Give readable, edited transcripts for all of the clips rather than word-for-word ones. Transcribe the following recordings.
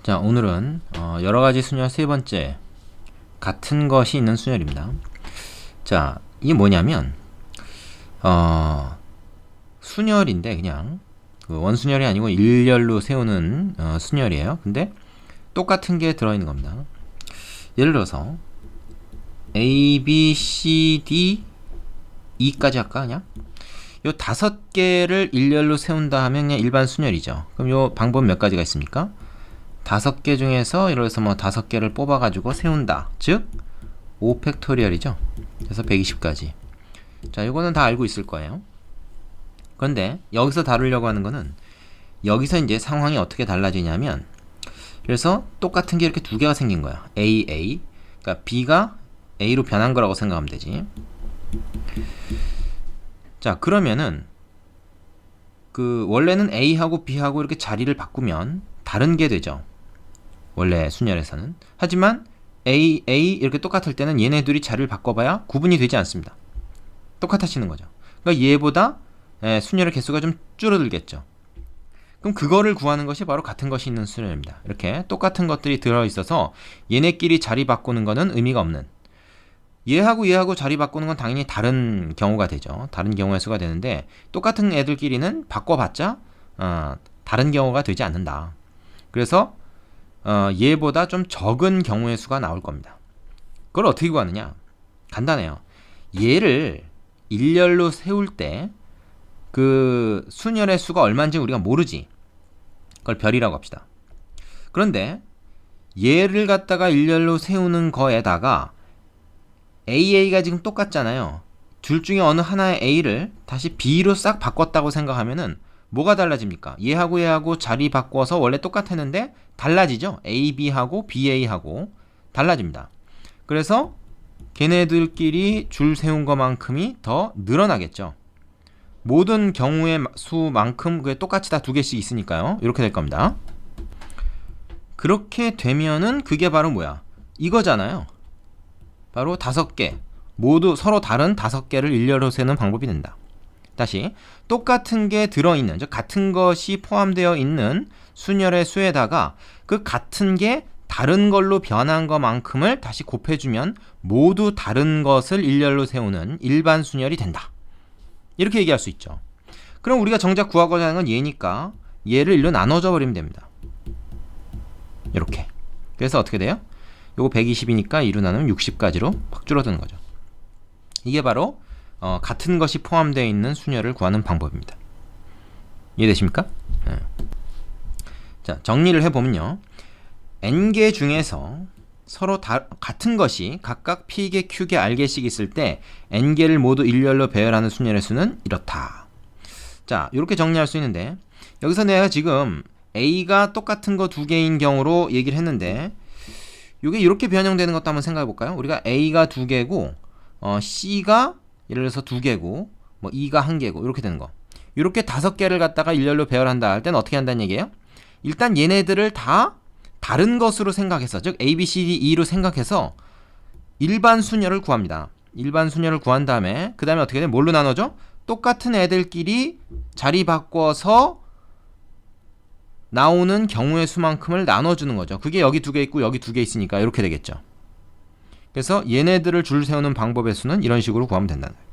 자, 오늘은 여러 가지 순열 세 번째, 같은 것이 있는 순열입니다. 자, 이게 뭐냐면 순열인데 그냥 그 원순열이 아니고 일렬로 세우는 순열이에요. 근데 똑같은 게 들어있는 겁니다. 예를 들어서 A, B, C, D, E까지 할까 그냥? 요 5개를 일렬로 세운다 하면 그냥 일반 순열이죠. 그럼 요 방법 몇 가지가 있습니까? 5개 중에서 예를 들어서 뭐 5개를 뽑아가지고 세운다. 즉 5팩토리얼이죠. 그래서 120까지. 자, 요거는 다 알고 있을 거예요. 그런데 여기서 다루려고 하는 거는 여기서 이제 상황이 어떻게 달라지냐면, 그래서 똑같은 게 이렇게 두 개가 생긴 거야. A, A. 그러니까 B가 A로 변한 거라고 생각하면 되지. 자, 그러면은 그 원래는 A하고 B하고 이렇게 자리를 바꾸면 다른 게 되죠. 원래 순열에서는. 하지만 A, A 이렇게 똑같을 때는 얘네 둘이 자리를 바꿔봐야 구분이 되지 않습니다. 똑같아지는 거죠. 그러니까 얘보다 순열의 개수가 좀 줄어들겠죠. 그럼 그거를 구하는 것이 바로 같은 것이 있는 순열입니다. 이렇게 똑같은 것들이 들어있어서 얘네끼리 자리 바꾸는 거는 의미가 없는, 얘하고 자리 바꾸는 건 당연히 다른 경우가 되죠. 다른 경우의 수가 되는데 똑같은 애들끼리는 바꿔봤자 다른 경우가 되지 않는다. 그래서 얘보다 좀 적은 경우의 수가 나올 겁니다. 그걸 어떻게 구하느냐? 간단해요. 얘를 일렬로 세울 때 그 순열의 수가 얼마인지 우리가 모르지. 그걸 별이라고 합시다. 그런데 얘를 갖다가 일렬로 세우는 거에다가 AA가 지금 똑같잖아요. 둘 중에 어느 하나의 A를 다시 B로 싹 바꿨다고 생각하면은 뭐가 달라집니까? 얘하고 자리 바꿔서 원래 똑같았는데 달라지죠? AB하고 BA하고 달라집니다. 그래서 걔네들끼리 줄 세운 것만큼이 더 늘어나겠죠. 모든 경우의 수만큼 그게 똑같이 다 2개씩 있으니까요. 이렇게 될 겁니다. 그렇게 되면은 그게 바로 뭐야? 이거잖아요. 바로 5개. 모두 서로 다른 5개를 일렬로 세는 방법이 된다. 다시 똑같은 게 들어있는, 즉 같은 것이 포함되어 있는 순열의 수에다가 그 같은 게 다른 걸로 변한 것만큼을 다시 곱해주면 모두 다른 것을 일렬로 세우는 일반 순열이 된다. 이렇게 얘기할 수 있죠. 그럼 우리가 정작 구하고자 하는 건 얘니까 얘를 1로 나눠줘 버리면 됩니다. 이렇게. 그래서 어떻게 돼요? 요거 120이니까 2로 나누면 60까지로 확 줄어드는 거죠. 이게 바로 같은 것이 포함되어 있는 순열을 구하는 방법입니다. 이해되십니까? 네. 자, 정리를 해보면요. n개 중에서 서로 같은 것이 각각 p개, q개, r개씩 있을 때 n개를 모두 일렬로 배열하는 순열의 수는 이렇다. 자, 이렇게 정리할 수 있는데 여기서 내가 지금 a가 똑같은 거 2개인 경우로 얘기를 했는데 이게 이렇게 변형되는 것도 한번 생각해 볼까요? 우리가 a가 2개고 c가 예를 들어서 2개고 뭐 e가 1개고 이렇게 되는 거. 이렇게 5개를 갖다가 일렬로 배열한다 할 때는 어떻게 한다는 얘기예요? 일단 얘네들을 다 다른 것으로 생각해서, 즉 A, B, C, D, E로 생각해서 일반 순열을 구합니다. 일반 순열을 구한 다음에 그 다음에 어떻게 돼? 뭘로 나눠줘? 똑같은 애들끼리 자리 바꿔서 나오는 경우의 수만큼을 나눠주는 거죠. 그게 여기 2개 있고 여기 2개 있으니까 이렇게 되겠죠. 그래서 얘네들을 줄 세우는 방법의 수는 이런 식으로 구하면 된다는 거예요.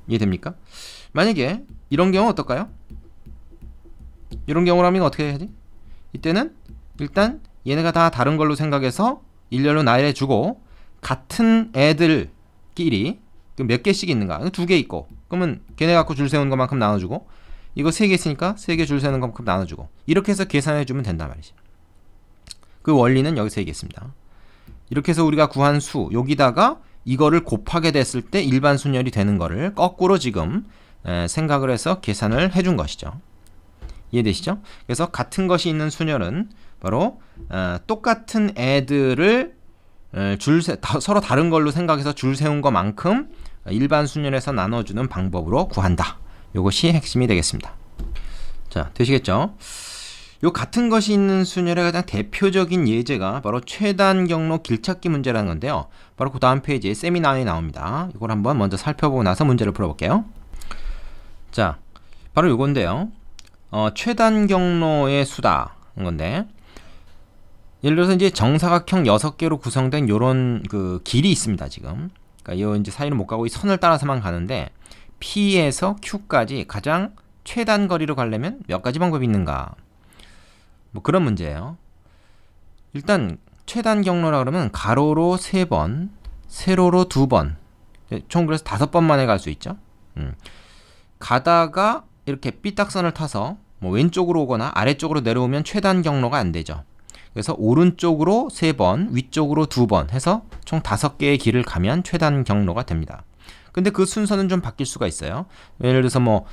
이해됩니까? 만약에 이런 경우 어떨까요? 이런 경우라면 어떻게 해야지? 이때는 일단 얘네가 다 다른 걸로 생각해서 일렬로 나열해주고 같은 애들끼리 몇 개씩 있는가? 2개 있고 그러면 걔네 갖고 줄 세우는 것만큼 나눠주고 이거 3개 있으니까 3개 줄 세우는 것만큼 나눠주고 이렇게 해서 계산해주면 된단 말이지. 그 원리는 여기서 얘기했습니다. 이렇게 해서 우리가 구한 수 여기다가 이거를 곱하게 됐을 때 일반 순열이 되는 거를 거꾸로 지금 생각을 해서 계산을 해준 것이죠. 이해되시죠? 그래서 같은 것이 있는 순열은 바로 똑같은 애들을 서로 다른 걸로 생각해서 줄 세운 것만큼 일반 순열에서 나눠주는 방법으로 구한다. 이것이 핵심이 되겠습니다. 자, 되시겠죠? 요 같은 것이 있는 순열의 가장 대표적인 예제가 바로 최단 경로 길찾기 문제라는 건데요. 바로 그 다음 페이지에 세미나에 나옵니다. 이걸 한번 먼저 살펴보고 나서 문제를 풀어볼게요. 자, 바로 요건데요. 최단 경로의 수다 인 건데 예를 들어서 이제 정사각형 6개로 구성된 요런 그 길이 있습니다, 지금. 그러니까 요 이제 사이를 못 가고 이 선을 따라서만 가는데 P에서 Q까지 가장 최단 거리로 가려면 몇 가지 방법이 있는가? 뭐 그런 문제예요. 일단 최단 경로라 그러면 가로로 3번, 세로로 2번. 총 그래서 5번 만에 갈 수 있죠. 가다가 이렇게 삐딱선을 타서 뭐 왼쪽으로 오거나 아래쪽으로 내려오면 최단 경로가 안 되죠. 그래서 오른쪽으로 3번, 위쪽으로 2번 해서 총 5개의 길을 가면 최단 경로가 됩니다. 근데 그 순서는 좀 바뀔 수가 있어요. 예를 들어서 뭐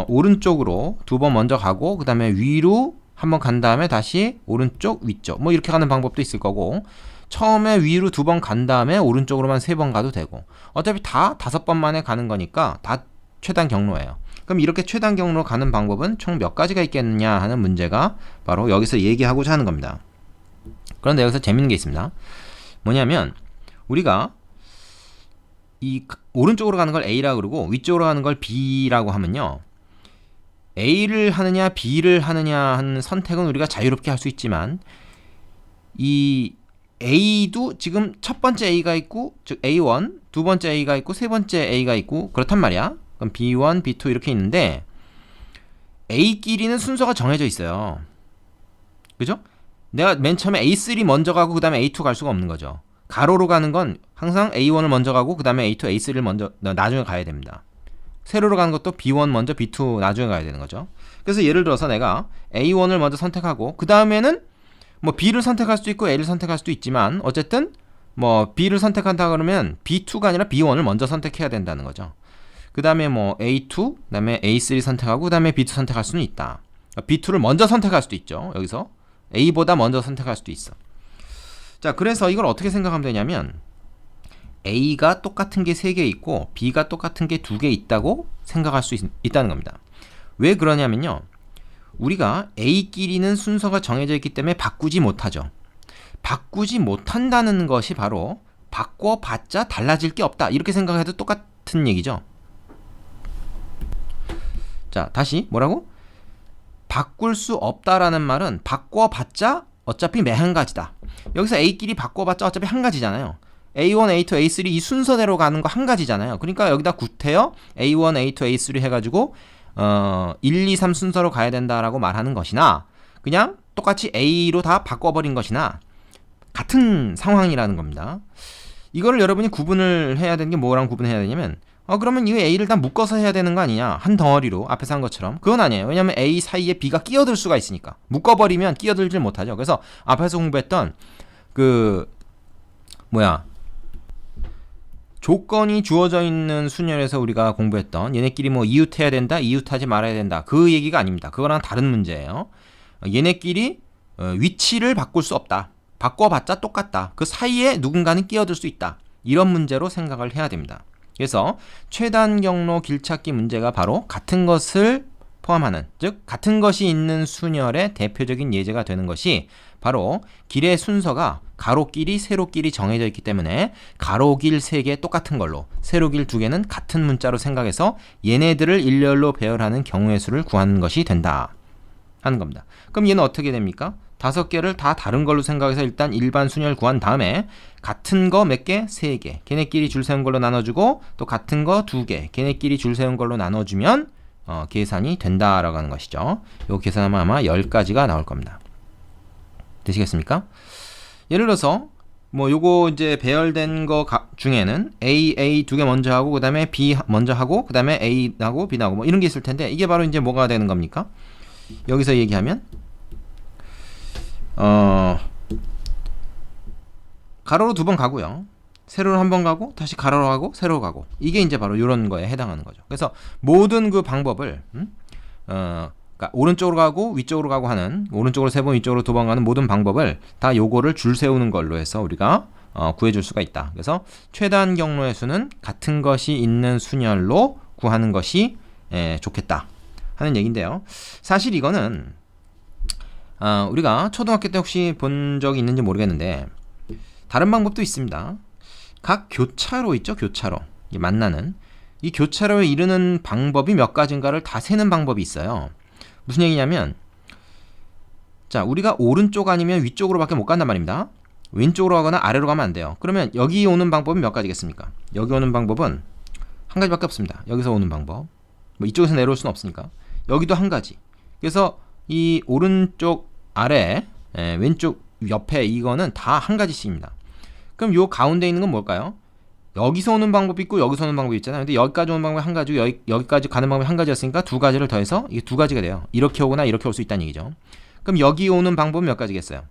오른쪽으로 2번 먼저 가고 그 다음에 위로 한번 간 다음에 다시 오른쪽, 위쪽 뭐 이렇게 가는 방법도 있을 거고, 처음에 위로 2번 간 다음에 오른쪽으로만 3번 가도 되고, 어차피 다 5번 만에 가는 거니까 다 최단 경로예요. 그럼 이렇게 최단 경로로 가는 방법은 총 몇 가지가 있겠느냐 하는 문제가 바로 여기서 얘기하고자 하는 겁니다. 그런데 여기서 재밌는 게 있습니다. 뭐냐면 우리가 이 오른쪽으로 가는 걸 A라고 그러고 위쪽으로 가는 걸 B라고 하면요, A를 하느냐 B를 하느냐 하는 선택은 우리가 자유롭게 할 수 있지만, 이 A도 지금 첫 번째 A가 있고, 즉 A1, 두 번째 A가 있고, 세 번째 A가 있고 그렇단 말이야. 그럼 B1, B2 이렇게 있는데 A끼리는 순서가 정해져 있어요. 그죠? 내가 맨 처음에 A3 먼저 가고 그 다음에 A2 갈 수가 없는 거죠. 가로로 가는 건 항상 A1을 먼저 가고 그 다음에 A2, A3를 먼저 나중에 가야 됩니다. 세로로 가는 것도 B1 먼저 B2 나중에 가야 되는 거죠. 그래서 예를 들어서 내가 A1을 먼저 선택하고 그 다음에는 뭐 B를 선택할 수도 있고 A를 선택할 수도 있지만, 어쨌든 뭐 B를 선택한다 그러면 B2가 아니라 B1을 먼저 선택해야 된다는 거죠. 그 다음에 뭐 A2, 그 다음에 A3 선택하고 그 다음에 B2 선택할 수는 있다. B2를 먼저 선택할 수도 있죠. 여기서 A보다 먼저 선택할 수도 있어. 자, 그래서 이걸 어떻게 생각하면 되냐면 A가 똑같은 게 3개 있고 B가 똑같은 게 2개 있다고 생각할 수 있다는 겁니다. 왜 그러냐면요, 우리가 A끼리는 순서가 정해져 있기 때문에 바꾸지 못하죠. 바꾸지 못한다는 것이 바로 바꿔봤자 달라질 게 없다, 이렇게 생각해도 똑같은 얘기죠. 자, 다시 뭐라고? 바꿀 수 없다라는 말은 바꿔봤자 어차피 매한가지다. 여기서 A끼리 바꿔봤자 어차피 한 가지잖아요. A1, A2, A3 이 순서대로 가는 거 한 가지잖아요. 그러니까 여기다 구태여 A1, A2, A3 해가지고 1, 2, 3 순서로 가야 된다라고 말하는 것이나, 그냥 똑같이 A로 다 바꿔버린 것이나 같은 상황이라는 겁니다. 이거를 여러분이 구분을 해야 되는 게 뭐랑 구분해야 되냐면, 그러면 이 A를 다 묶어서 해야 되는 거 아니냐, 한 덩어리로 앞에서 한 것처럼. 그건 아니에요. 왜냐면 A 사이에 B가 끼어들 수가 있으니까. 묶어버리면 끼어들질 못하죠. 그래서 앞에서 공부했던 조건이 주어져 있는 순열에서 우리가 공부했던 얘네끼리 뭐 이웃해야 된다, 이웃하지 말아야 된다, 그 얘기가 아닙니다. 그거랑 다른 문제예요. 얘네끼리 위치를 바꿀 수 없다, 바꿔봤자 똑같다, 그 사이에 누군가는 끼어들 수 있다, 이런 문제로 생각을 해야 됩니다. 그래서 최단 경로 길찾기 문제가 바로 같은 것을 포함하는, 즉 같은 것이 있는 순열의 대표적인 예제가 되는 것이 바로 길의 순서가 가로길이 세로길이 정해져 있기 때문에 가로길 3개 똑같은 걸로, 세로길 2개는 같은 문자로 생각해서 얘네들을 일렬로 배열하는 경우의 수를 구하는 것이 된다 하는 겁니다. 그럼 얘는 어떻게 됩니까? 5개를 다 다른 걸로 생각해서 일단 일반 순열 구한 다음에 같은 거 몇 개? 3개. 걔네끼리 줄 세운 걸로 나눠주고, 또 같은 거 2개. 걔네끼리 줄 세운 걸로 나눠주면 계산이 된다라고 하는 것이죠. 요 계산하면 아마 10가지가 나올 겁니다. 되시겠습니까? 예를 들어서 뭐 요거 이제 배열된 거 중에는 A 2개 먼저 하고 그 다음에 B 먼저 하고 그 다음에 A 하고 B 나오고 뭐 이런 게 있을 텐데, 이게 바로 이제 뭐가 되는 겁니까? 여기서 얘기하면 가로로 2번 가고요, 세로로 1번 가고 다시 가로로 가고 세로로 가고, 이게 이제 바로 이런 거에 해당하는 거죠. 그래서 모든 그 방법을 그러니까 오른쪽으로 가고 위쪽으로 가고 하는, 오른쪽으로 3번 위쪽으로 2번 가는 모든 방법을 다 요거를 줄 세우는 걸로 해서 우리가 구해줄 수가 있다. 그래서 최단 경로의 수는 같은 것이 있는 순열로 구하는 것이 좋겠다 하는 얘기인데요. 사실 이거는 우리가 초등학교 때 혹시 본 적이 있는지 모르겠는데 다른 방법도 있습니다. 각 교차로 있죠, 교차로 만나는 이 교차로에 이르는 방법이 몇 가지인가를 다 세는 방법이 있어요. 무슨 얘기냐면, 자, 우리가 오른쪽 아니면 위쪽으로밖에 못 간단 말입니다. 왼쪽으로 가거나 아래로 가면 안 돼요. 그러면 여기 오는 방법은 몇 가지겠습니까? 여기 오는 방법은 한 가지밖에 없습니다. 여기서 오는 방법. 뭐 이쪽에서 내려올 수는 없으니까. 여기도 한 가지. 그래서 이 오른쪽 아래, 왼쪽 옆에 이거는 다 한 가지씩입니다. 그럼 요 가운데 있는 건 뭘까요? 여기서 오는 방법이 있고 여기서 오는 방법이 있잖아요. 근데 여기까지 오는 방법이 한 가지고 여기까지 가는 방법이 한 가지였으니까 두 가지를 더해서 이게 두 가지가 돼요. 이렇게 오거나 이렇게 올 수 있다는 얘기죠. 그럼 여기 오는 방법은 몇 가지겠어요?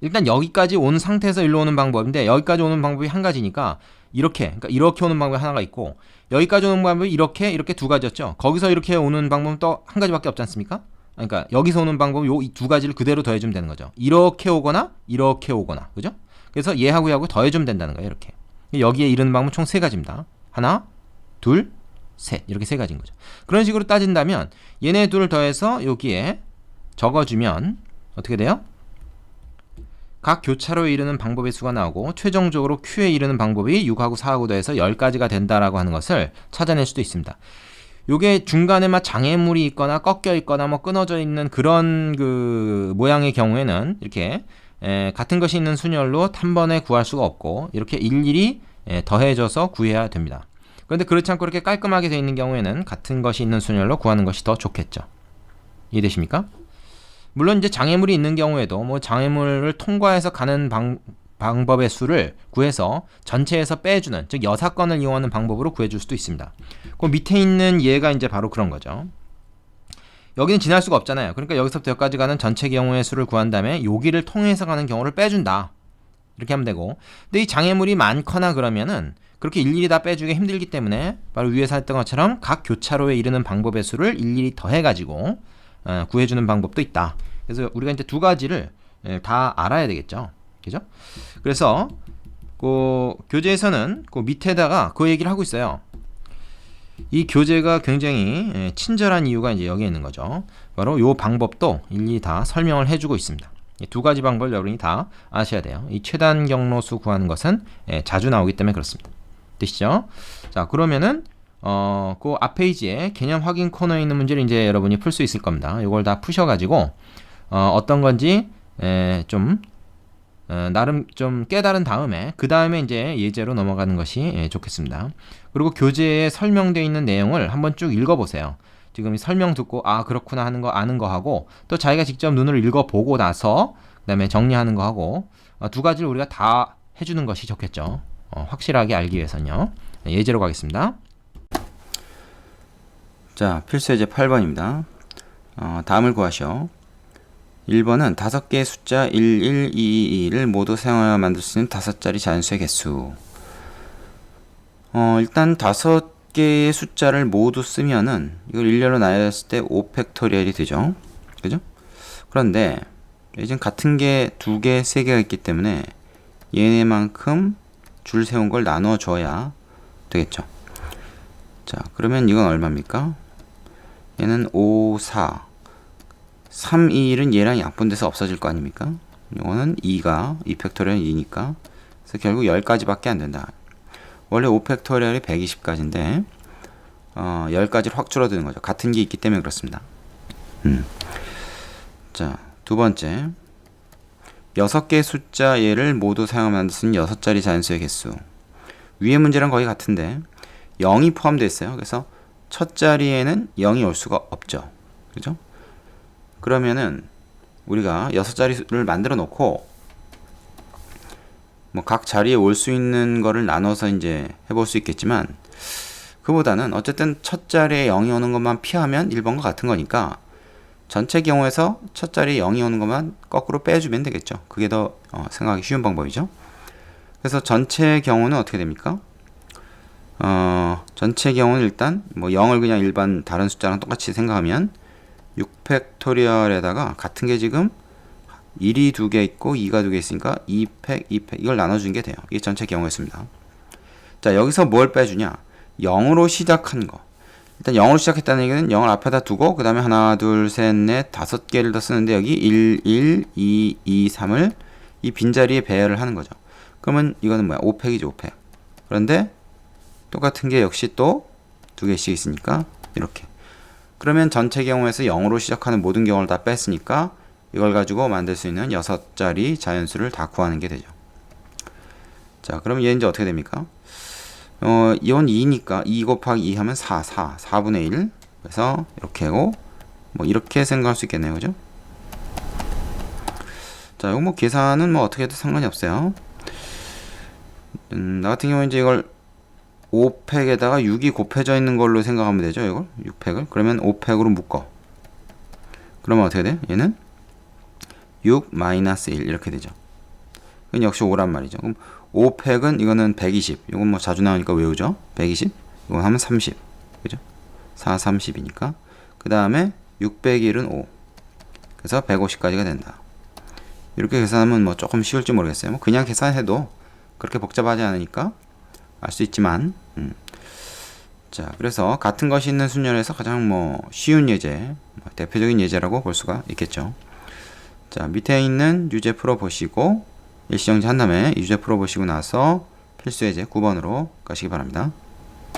일단 여기까지 온 상태에서 일로 오는 방법인데 여기까지 오는 방법이 한 가지니까 그러니까 이렇게 오는 방법이 하나가 있고 여기까지 오는 방법이 이렇게 두 가지였죠. 거기서 이렇게 오는 방법은 또 한 가지밖에 없지 않습니까? 그러니까 여기서 오는 방법은 요 두 가지를 그대로 더해주면 되는 거죠. 이렇게 오거나 그죠? 그래서 얘하고 얘하고 더해주면 된다는 거예요. 이렇게 여기에 이르는 방법은 총 세 가지입니다. 하나, 둘, 셋 이렇게 세 가지인 거죠. 그런 식으로 따진다면 얘네 둘을 더해서 여기에 적어주면 어떻게 돼요? 각 교차로에 이르는 방법의 수가 나오고 최종적으로 Q에 이르는 방법이 6하고 4하고 더해서 10가지가 된다라고 하는 것을 찾아낼 수도 있습니다. 요게 중간에 막 장애물이 있거나 꺾여 있거나 뭐 끊어져 있는 그런 그 모양의 경우에는 이렇게 같은 것이 있는 순열로 한 번에 구할 수가 없고 이렇게 일일이 더해져서 구해야 됩니다. 그런데 그렇지 않고 이렇게 깔끔하게 되어 있는 경우에는 같은 것이 있는 순열로 구하는 것이 더 좋겠죠. 이해되십니까? 물론 이제 장애물이 있는 경우에도 뭐 장애물을 통과해서 가는 방법의 수를 구해서 전체에서 빼주는, 즉 여사건을 이용하는 방법으로 구해줄 수도 있습니다. 그 밑에 있는 얘가 이제 바로 그런 거죠. 여기는 지날 수가 없잖아요. 그러니까 여기서부터 여기까지 가는 전체 경우의 수를 구한 다음에 여기를 통해서 가는 경우를 빼준다. 이렇게 하면 되고, 근데 이 장애물이 많거나 그러면은 그렇게 일일이 다 빼주기 힘들기 때문에 바로 위에서 했던 것처럼 각 교차로에 이르는 방법의 수를 일일이 더해가지고 구해주는 방법도 있다. 그래서 우리가 이제 두 가지를 다 알아야 되겠죠. 그죠? 그래서 그 교재에서는 그 밑에다가 그 얘기를 하고 있어요. 이 교재가 굉장히 친절한 이유가 이제 여기에 있는 거죠. 바로 이 방법도 일일이 다 설명을 해주고 있습니다. 이 두 가지 방법을 여러분이 다 아셔야 돼요. 이 최단 경로수 구하는 것은 자주 나오기 때문에 그렇습니다. 되시죠? 자, 그러면은 그 앞 페이지에 개념 확인 코너에 있는 문제를 이제 여러분이 풀 수 있을 겁니다. 이걸 다 푸셔가지고 어떤 건지 좀 나름 좀 깨달은 다음에 그 다음에 이제 예제로 넘어가는 것이 좋겠습니다. 그리고 교재에 설명되어 있는 내용을 한번 쭉 읽어보세요. 지금 설명 듣고 아 그렇구나 하는 거 아는 거 하고 또 자기가 직접 눈으로 읽어보고 나서 그 다음에 정리하는 거 하고 두 가지를 우리가 다 해주는 것이 좋겠죠. 확실하게 알기 위해서는요. 예제로 가겠습니다. 자, 필수 예제 8번입니다. 다음을 구하시오. 1번은 5개의 숫자 1, 1, 2, 2, 2를 모두 사용하여 만들 수 있는 5자리 자연수의 개수. 일단 5개의 숫자를 모두 쓰면은 이걸 일렬로 나열했을 때 5팩토리얼이 되죠. 그죠? 그런데 지금 같은 게 2개, 3개가 있기 때문에 얘네만큼 줄 세운 걸 나눠 줘야 되겠죠. 자, 그러면 이건 얼마입니까? 얘는 5, 4 3, 2, 1은 얘랑 약분돼서 없어질 거 아닙니까? 이거는 2가 2팩토리얼은 2니까 그래서 결국 10가지밖에 안 된다. 원래 5팩토리얼이 120가지인데 10가지를 확 줄어드는 거죠. 같은 게 있기 때문에 그렇습니다. 자, 두 번째 6개의 숫자 얘를 모두 사용하면 만들 수 있는 6자리 자연수의 개수. 위의 문제랑 거의 같은데 0이 포함되어 있어요. 그래서 첫 자리에는 0이 올 수가 없죠. 그죠? 그러면은 우리가 6자리를 만들어 놓고 뭐 각 자리에 올 수 있는 거를 나눠서 이제 해볼 수 있겠지만 그보다는 어쨌든 첫 자리에 0이 오는 것만 피하면 1번과 같은 거니까 전체 경우에서 첫 자리에 0이 오는 것만 거꾸로 빼주면 되겠죠. 그게 더 생각하기 쉬운 방법이죠. 그래서 전체 경우는 어떻게 됩니까? 전체 경우는 일단 뭐 0을 그냥 일반 다른 숫자랑 똑같이 생각하면 6팩토리얼에다가 같은 게 지금 1이 2개 있고 2가 2개 있으니까 2팩, 2팩 이걸 나눠주는 게 돼요. 이게 전체 경우였습니다. 자, 여기서 뭘 빼주냐? 0으로 시작한 거. 일단 0으로 시작했다는 얘기는 0을 앞에다 두고 그 다음에 하나, 둘, 셋, 넷, 5개를 더 쓰는데 여기 1, 1, 2, 2, 3을 이 빈자리에 배열을 하는 거죠. 그러면 이거는 뭐야? 5팩이죠, 5팩. 그런데 똑같은 게 역시 또 2개씩 있으니까 이렇게. 그러면 전체 경우에서 0으로 시작하는 모든 경우를 다 뺐으니까 이걸 가지고 만들 수 있는 6자리 자연수를 다 구하는 게 되죠. 자, 그럼 얘 이제 어떻게 됩니까? 이건 2니까 2 곱하기 2 하면 4분의 1. 그래서 이렇게 하고 뭐 이렇게 생각할 수 있겠네요. 그죠? 자, 이거 뭐 계산은 뭐 어떻게 해도 상관이 없어요. 나 같은 경우는 이제 이걸 5팩에다가 6이 곱해져 있는 걸로 생각하면 되죠. 이걸 6팩을. 그러면 5팩으로 묶어. 그러면 어떻게 돼? 얘는 6 마이너스 1 이렇게 되죠. 이건 역시 5란 말이죠. 그럼 5팩은 이거는 120. 이건 뭐 자주 나오니까 외우죠. 120. 이건 하면 30. 그죠? 4, 30이니까. 그 다음에 601은 5. 그래서 150까지가 된다. 이렇게 계산하면 뭐 조금 쉬울지 모르겠어요. 뭐 그냥 계산해도 그렇게 복잡하지 않으니까 알 수 있지만, 자, 그래서 같은 것이 있는 순열에서 가장 뭐 쉬운 예제, 대표적인 예제라고 볼 수가 있겠죠. 자, 밑에 있는 유제 풀어보시고 일시정지 한 다음에 이 유제 풀어보시고 나서 필수 예제 9번으로 가시기 바랍니다.